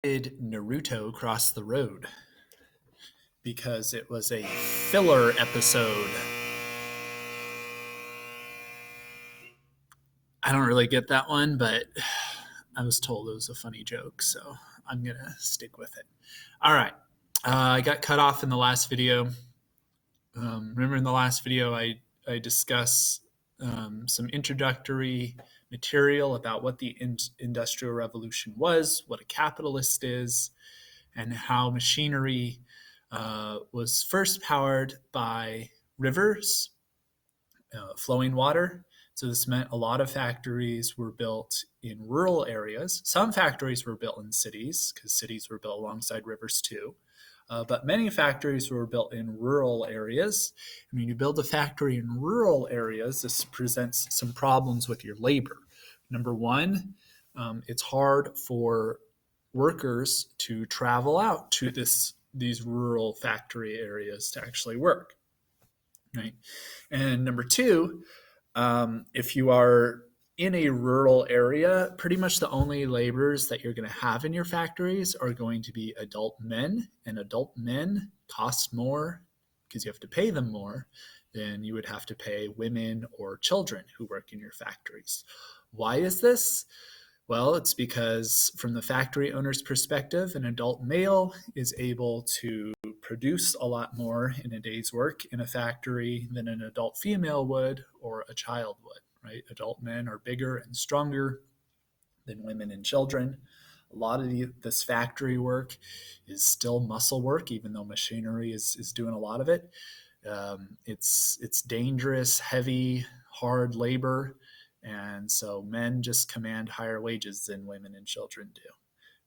did Naruto cross the road? Because it was a filler episode. I don't really get that one, but I was told it was a funny joke, so I'm going to stick with it. All right. I got cut off in the last video. Remember in the last video, I discussed some introductory material about what the Industrial Revolution was, what a capitalist is, and how machinery was first powered by rivers, flowing water. So this meant a lot of factories were built in rural areas. Some factories were built in cities because cities were built alongside rivers too. But many factories were built in rural areas. And when you build a factory in rural areas, this presents some problems with your labor. Number one, it's hard for workers to travel out to these rural factory areas to actually work, right? And number two, if you are in a rural area, pretty much the only laborers that you're going to have in your factories are going to be adult men, and adult men cost more because you have to pay them more than you would have to pay women or children who work in your factories. Why is this? Well, it's because from the factory owner's perspective, an adult male is able to produce a lot more in a day's work in a factory than an adult female would or a child would, right? Adult men are bigger and stronger than women and children. A lot of this factory work is still muscle work, even though machinery is doing a lot of it. It's dangerous, heavy, hard labor. And so men just command higher wages than women and children do,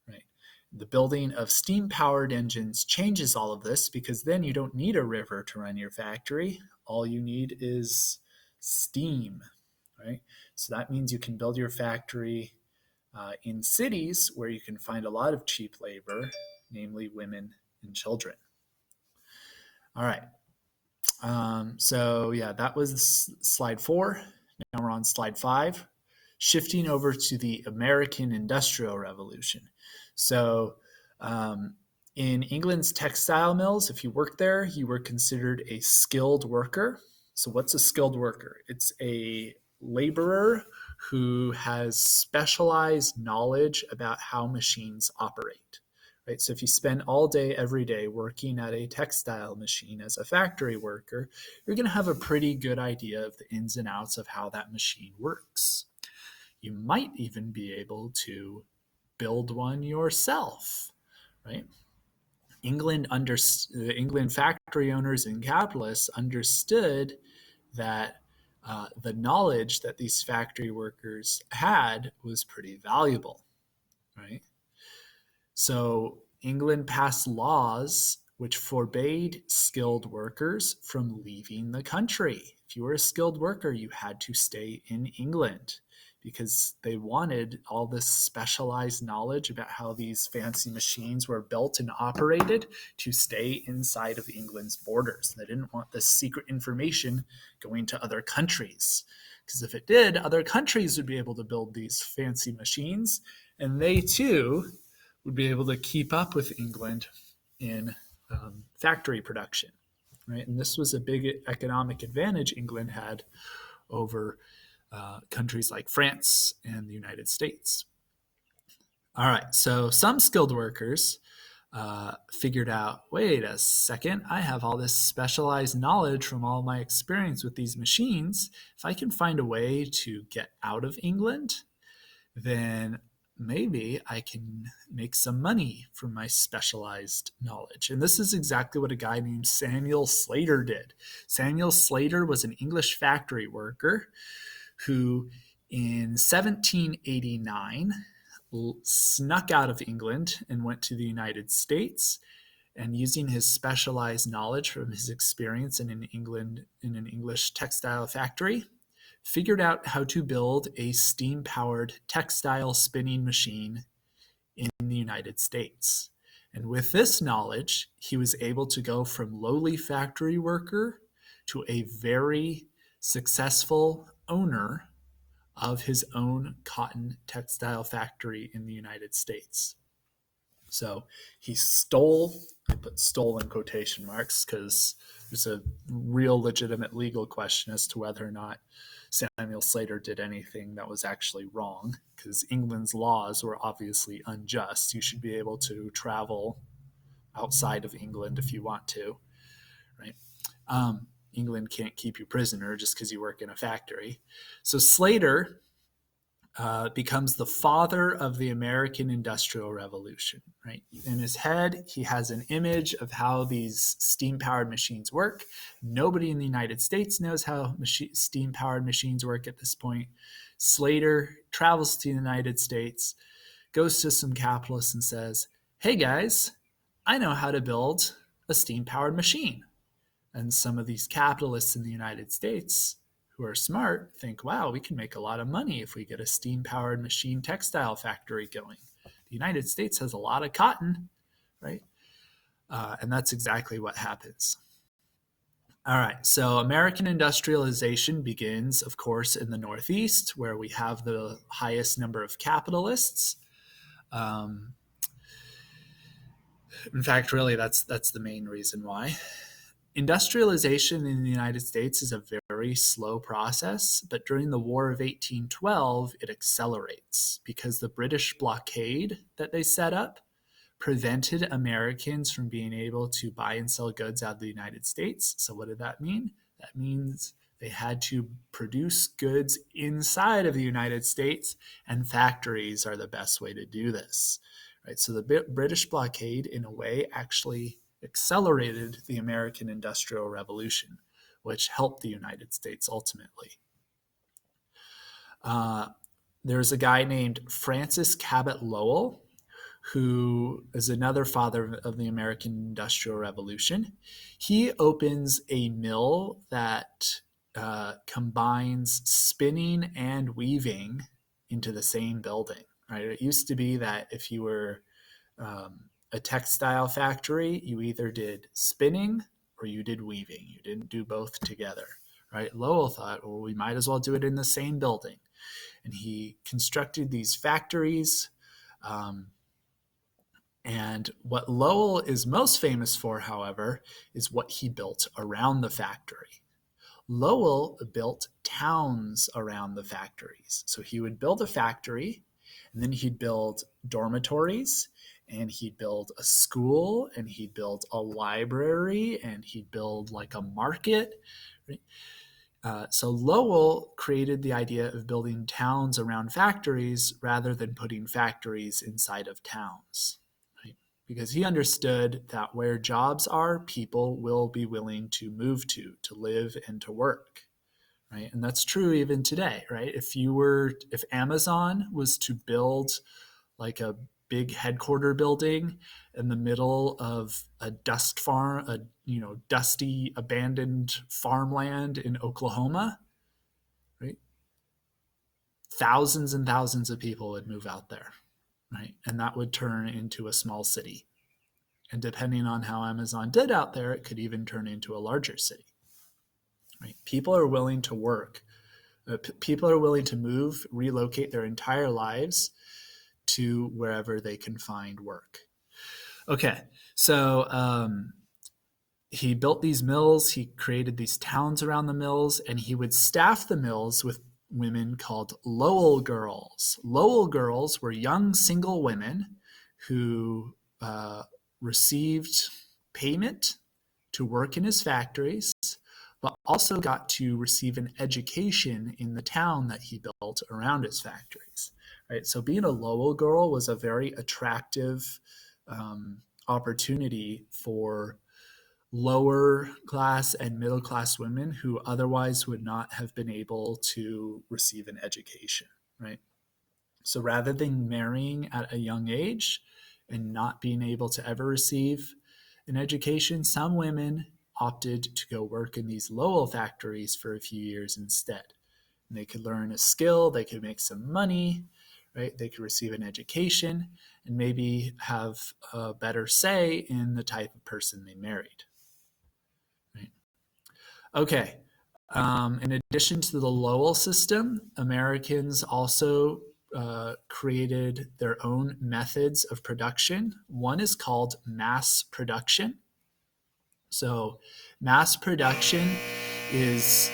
right? The building of steam-powered engines changes all of this because then you don't need a river to run your factory. All you need is steam, right? So that means you can build your factory in cities where you can find a lot of cheap labor, namely women and children. All right. So yeah, that was slide 4. Now we're on slide 5, shifting over to the American Industrial Revolution. So in England's textile mills, if you worked there, you were considered a skilled worker. So what's a skilled worker? It's a laborer who has specialized knowledge about how machines operate. Right? So if you spend all day, every day working at a textile machine as a factory worker, you're going to have a pretty good idea of the ins and outs of how that machine works. You might even be able to build one yourself, right? England factory owners and capitalists understood that the knowledge that these factory workers had was pretty valuable, right? So England passed laws which forbade skilled workers from leaving the country. If you were a skilled worker, you had to stay in England because they wanted all this specialized knowledge about how these fancy machines were built and operated to stay inside of England's borders. They didn't want this secret information going to other countries, because if it did, other countries would be able to build these fancy machines, and they too would be able to keep up with England in factory production, right? And this was a big economic advantage England had over countries like France and the United States. All right, so some skilled workers figured out, wait a second, I have all this specialized knowledge from all my experience with these machines. If I can find a way to get out of England, then maybe I can make some money from my specialized knowledge. And this is exactly what a guy named Samuel Slater did. Samuel Slater was an English factory worker who in 1789 snuck out of England and went to the United States, and using his specialized knowledge from his experience in an English textile factory, figured out how to build a steam-powered textile spinning machine in the United States. And with this knowledge, he was able to go from lowly factory worker to a very successful owner of his own cotton textile factory in the United States. So he stole, I put stole in quotation marks because there's a real legitimate legal question as to whether or not Samuel Slater did anything that was actually wrong, because England's laws were obviously unjust. You should be able to travel outside of England if you want to, right? England can't keep you prisoner just because you work in a factory. So Slater becomes the father of the American Industrial Revolution, right? In his head, he has an image of how these steam-powered machines work. Nobody in the United States knows how steam-powered machines work at this point. Slater travels to the United States, goes to some capitalists and says, hey guys, I know how to build a steam-powered machine. And some of these capitalists in the United States who are smart think, wow, we can make a lot of money if we get a steam-powered machine textile factory going. The United States has a lot of cotton, right? And that's exactly what happens. All right, so American industrialization begins, of course, in the Northeast, where we have the highest number of capitalists. In fact, really, that's the main reason why. Industrialization in the United States is a very slow process, but during the War of 1812, it accelerates because the British blockade that they set up prevented Americans from being able to buy and sell goods out of the United States. So what did that mean? That means they had to produce goods inside of the United States, and factories are the best way to do this. Right? So the British blockade, in a way, actually accelerated the American Industrial Revolution, which helped the United States ultimately. There's a guy named Francis Cabot Lowell, who is another father of the American Industrial Revolution. He opens a mill that combines spinning and weaving into the same building. Right? It used to be that if you were a textile factory, you either did spinning or you did weaving. You didn't do both together, right? Lowell thought, well, we might as well do it in the same building. And he constructed these factories. And what Lowell is most famous for, however, is what he built around the factory. Lowell built towns around the factories. So he would build a factory, and then he'd build dormitories, and he'd build a school, and he'd build a library, and he'd build like a market. Right? So Lowell created the idea of building towns around factories rather than putting factories inside of towns. Right? Because he understood that where jobs are, people will be willing to move to live and to work. Right? And that's true even today, right? If Amazon was to build like a big headquarter building in the middle of a dust farm, dusty abandoned farmland in Oklahoma, right? Thousands and thousands of people would move out there, right? And that would turn into a small city. And depending on how Amazon did out there, it could even turn into a larger city. Right? People are willing to work. People are willing to move, relocate their entire lives to wherever they can find work. Okay, so he built these mills, he created these towns around the mills, and he would staff the mills with women called Lowell girls. Lowell girls were young single women who received payment to work in his factories, but also got to receive an education in the town that he built around his factories. Right? So being a Lowell girl was a very attractive opportunity for lower class and middle class women who otherwise would not have been able to receive an education. Right? So rather than marrying at a young age and not being able to ever receive an education, some women opted to go work in these Lowell factories for a few years instead. And they could learn a skill, they could make some money, right? They could receive an education and maybe have a better say in the type of person they married. Right? Okay. In addition to the Lowell system, Americans also created their own methods of production. One is called mass production. So, mass production is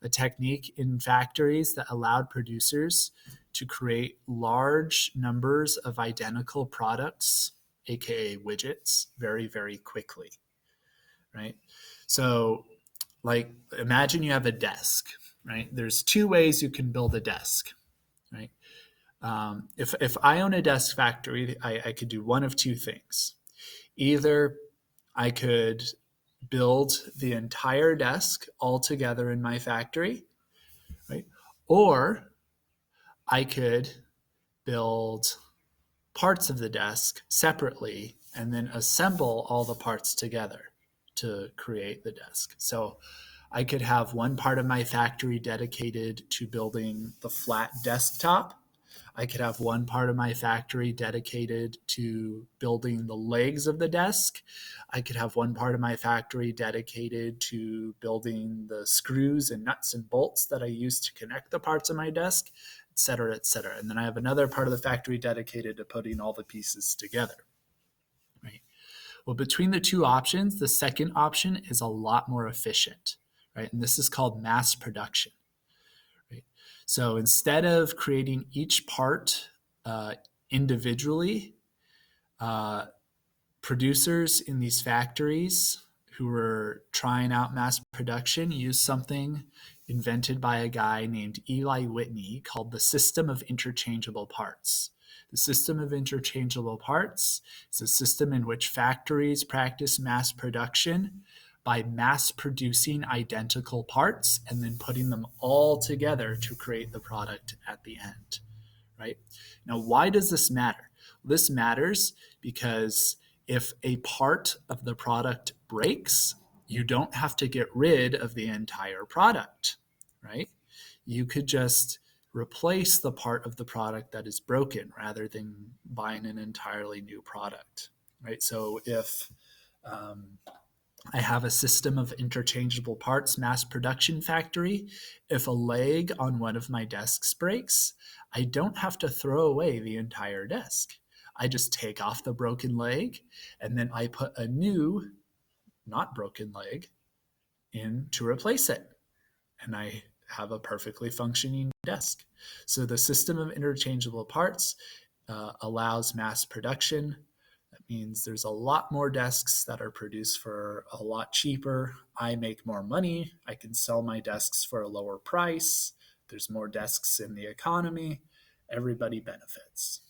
a technique in factories that allowed producers to create large numbers of identical products, aka widgets, very, very quickly, right? So, like, imagine you have a desk, right? There's two ways you can build a desk, right? If I own a desk factory, I could do one of two things. Either I could build the entire desk all together in my factory, right? Or I could build parts of the desk separately and then assemble all the parts together to create the desk. So I could have one part of my factory dedicated to building the flat desktop. I could have one part of my factory dedicated to building the legs of the desk. I could have one part of my factory dedicated to building the screws and nuts and bolts that I use to connect the parts of my desk, et cetera, et cetera. And then I have another part of the factory dedicated to putting all the pieces together. Right. Well, between the two options, the second option is a lot more efficient, right? And this is called mass production. Right? So instead of creating each part individually, uh, producers in these factories who were trying out mass production used something invented by a guy named Eli Whitney called the system of interchangeable parts. The system of interchangeable parts is a system in which factories practice mass production by mass producing identical parts and then putting them all together to create the product at the end, right? Now, why does this matter? This matters because if a part of the product breaks, you don't have to get rid of the entire product, right? You could just replace the part of the product that is broken rather than buying an entirely new product, right? So if I have a system of interchangeable parts mass production factory. If a leg on one of my desks breaks, I don't have to throw away the entire desk. I just take off the broken leg and then I put a new, not broken leg in to replace it. And I have a perfectly functioning desk. So the system of interchangeable parts allows mass production. That means there's a lot more desks that are produced for a lot cheaper. I make more money. I can sell my desks for a lower price. There's more desks in the economy. Everybody benefits.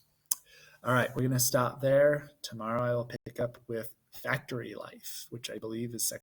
All right, we're going to stop there. Tomorrow I will pick up with factory life, which I believe is